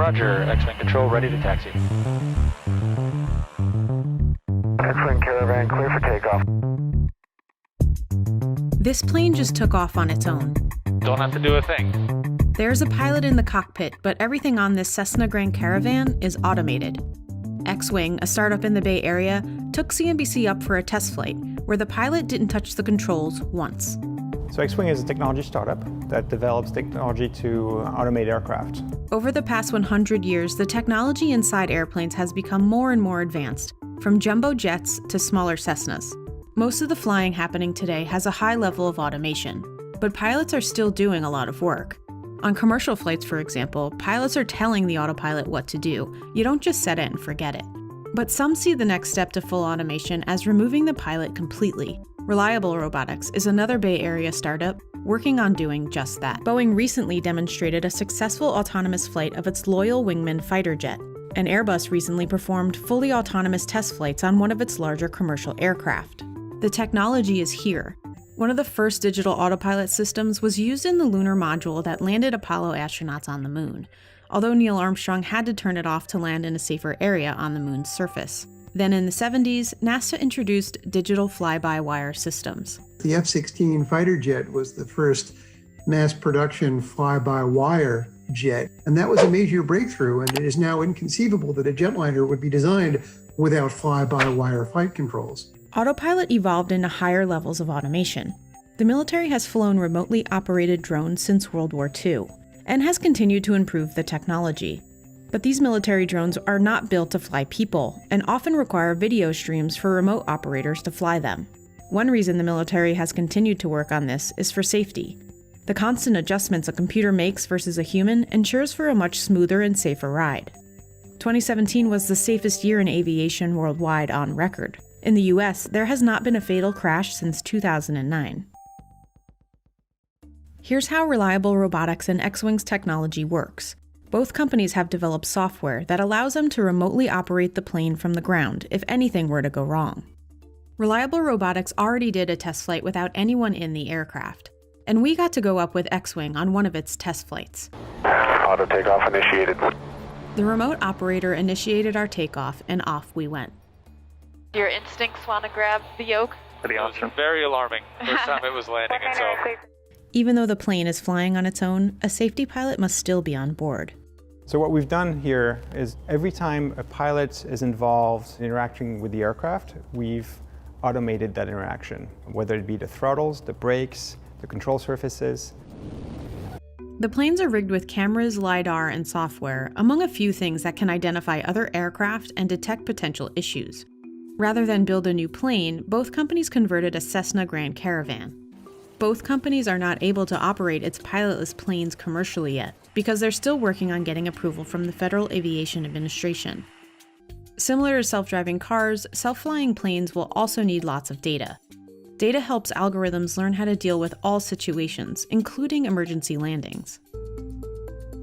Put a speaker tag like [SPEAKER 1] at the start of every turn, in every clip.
[SPEAKER 1] Roger, X-Wing Control ready to taxi.
[SPEAKER 2] X-Wing Caravan clear for takeoff.
[SPEAKER 3] This plane just took off on its own.
[SPEAKER 1] Don't have to do a thing.
[SPEAKER 3] There's a pilot in the cockpit, but everything on this Cessna Grand Caravan is automated. X-Wing, a startup in the Bay Area, took CNBC up for a test flight, where the pilot didn't touch the controls once.
[SPEAKER 4] So X-Wing is a technology startup that develops technology to automate aircraft.
[SPEAKER 3] Over the past 100 years, the technology inside airplanes has become more and more advanced, from jumbo jets to smaller Cessnas. Most of the flying happening today has a high level of automation, but pilots are still doing a lot of work. On commercial flights, for example, pilots are telling the autopilot what to do. You don't just set it and forget it. But some see the next step to full automation as removing the pilot completely. Reliable Robotics is another Bay Area startup working on doing just that. Boeing recently demonstrated a successful autonomous flight of its Loyal Wingman fighter jet, and Airbus recently performed fully autonomous test flights on one of its larger commercial aircraft. The technology is here. One of the first digital autopilot systems was used in the lunar module that landed Apollo astronauts on the moon, although Neil Armstrong had to turn it off to land in a safer area on the moon's surface. Then in the 70s, NASA introduced digital fly-by-wire systems.
[SPEAKER 5] The F-16 fighter jet was the first mass production fly-by-wire jet, and that was a major breakthrough, and it is now inconceivable that a jetliner would be designed without fly-by-wire flight controls.
[SPEAKER 3] Autopilot evolved into higher levels of automation. The military has flown remotely operated drones since World War II, and has continued to improve the technology. But these military drones are not built to fly people, and often require video streams for remote operators to fly them. One reason the military has continued to work on this is for safety. The constant adjustments a computer makes versus a human ensures for a much smoother and safer ride. 2017 was the safest year in aviation worldwide on record. In the US, there has not been a fatal crash since 2009. Here's how Reliable Robotics and X-Wing's technology works. Both companies have developed software that allows them to remotely operate the plane from the ground if anything were to go wrong. Reliable Robotics already did a test flight without anyone in the aircraft, and we got to go up with X-Wing on one of its test flights.
[SPEAKER 2] Auto takeoff initiated.
[SPEAKER 3] The remote operator initiated our takeoff, and off we went.
[SPEAKER 6] Your instincts want to grab the yoke?
[SPEAKER 1] Pretty awesome. Very alarming. First time it was landing itself.
[SPEAKER 3] Even though the plane is flying on its own, a safety pilot must still be on board.
[SPEAKER 4] So what we've done here is every time a pilot is involved in interacting with the aircraft, we've automated that interaction, whether it be the throttles, the brakes, the control surfaces.
[SPEAKER 3] The planes are rigged with cameras, LiDAR, and software, among a few things that can identify other aircraft and detect potential issues. Rather than build a new plane, both companies converted a Cessna Grand Caravan. Both companies are not able to operate its pilotless planes commercially yet, because they're still working on getting approval from the Federal Aviation Administration. Similar to self-driving cars, self-flying planes will also need lots of data. Data helps algorithms learn how to deal with all situations, including emergency landings.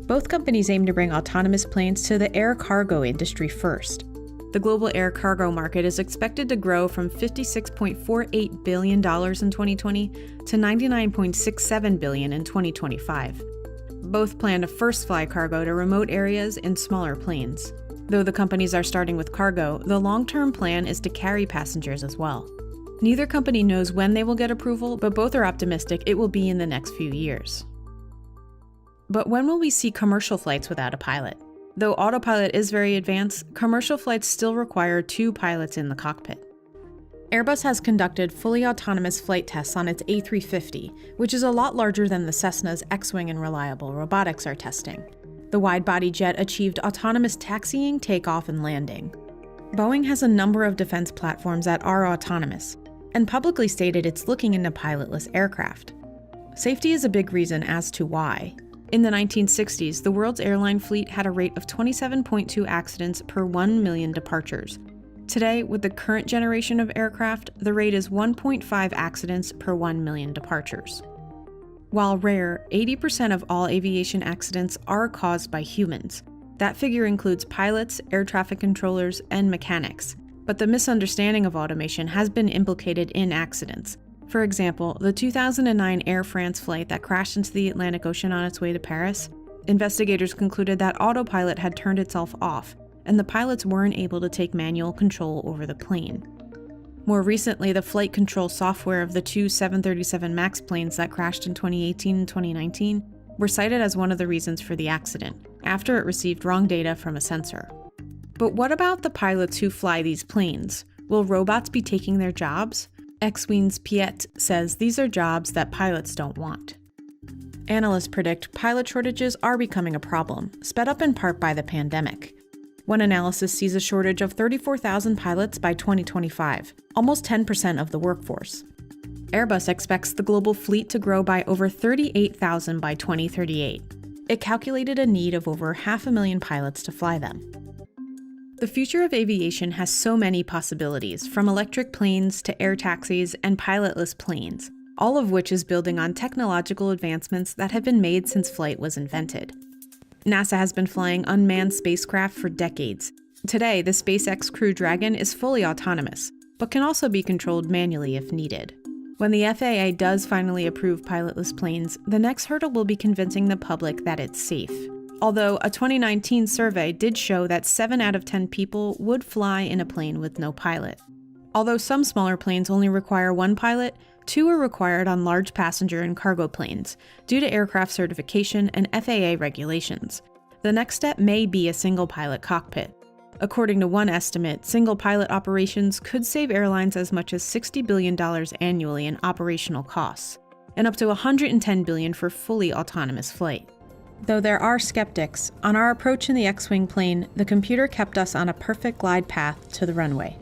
[SPEAKER 3] Both companies aim to bring autonomous planes to the air cargo industry first. The global air cargo market is expected to grow from $56.48 billion in 2020 to $99.67 billion in 2025. Both plan to first fly cargo to remote areas in smaller planes. Though the companies are starting with cargo, the long-term plan is to carry passengers as well. Neither company knows when they will get approval, but both are optimistic it will be in the next few years. But when will we see commercial flights without a pilot? Though autopilot is very advanced, commercial flights still require 2 pilots in the cockpit. Airbus has conducted fully autonomous flight tests on its A350, which is a lot larger than the Cessna's X-Wing and Reliable Robotics are testing. The wide-body jet achieved autonomous taxiing, takeoff, and landing. Boeing has a number of defense platforms that are autonomous, and publicly stated it's looking into pilotless aircraft. Safety is a big reason as to why. In the 1960s, the world's airline fleet had a rate of 27.2 accidents per 1 million departures. Today, with the current generation of aircraft, the rate is 1.5 accidents per 1 million departures. While rare, 80% of all aviation accidents are caused by humans. That figure includes pilots, air traffic controllers, and mechanics. But the misunderstanding of automation has been implicated in accidents. For example, the 2009 Air France flight that crashed into the Atlantic Ocean on its way to Paris, investigators concluded that autopilot had turned itself off, and the pilots weren't able to take manual control over the plane. More recently, the flight control software of the two 737 MAX planes that crashed in 2018 and 2019 were cited as one of the reasons for the accident, after it received wrong data from a sensor. But what about the pilots who fly these planes? Will robots be taking their jobs? X-Wing's Piet says these are jobs that pilots don't want. Analysts predict pilot shortages are becoming a problem, sped up in part by the pandemic. One analysis sees a shortage of 34,000 pilots by 2025, almost 10% of the workforce. Airbus expects the global fleet to grow by over 38,000 by 2038. It calculated a need of over 500,000 pilots to fly them. The future of aviation has so many possibilities, from electric planes to air taxis and pilotless planes, all of which is building on technological advancements that have been made since flight was invented. NASA has been flying unmanned spacecraft for decades. Today, the SpaceX Crew Dragon is fully autonomous, but can also be controlled manually if needed. When the FAA does finally approve pilotless planes, the next hurdle will be convincing the public that it's safe. Although a 2019 survey did show that 7 out of 10 people would fly in a plane with no pilot. Although some smaller planes only require one pilot, 2 are required on large passenger and cargo planes, due to aircraft certification and FAA regulations. The next step may be a single-pilot cockpit. According to one estimate, single-pilot operations could save airlines as much as $60 billion annually in operational costs, and up to $110 billion for fully autonomous flight. Though there are skeptics, on our approach in the X-Wing plane, the computer kept us on a perfect glide path to the runway.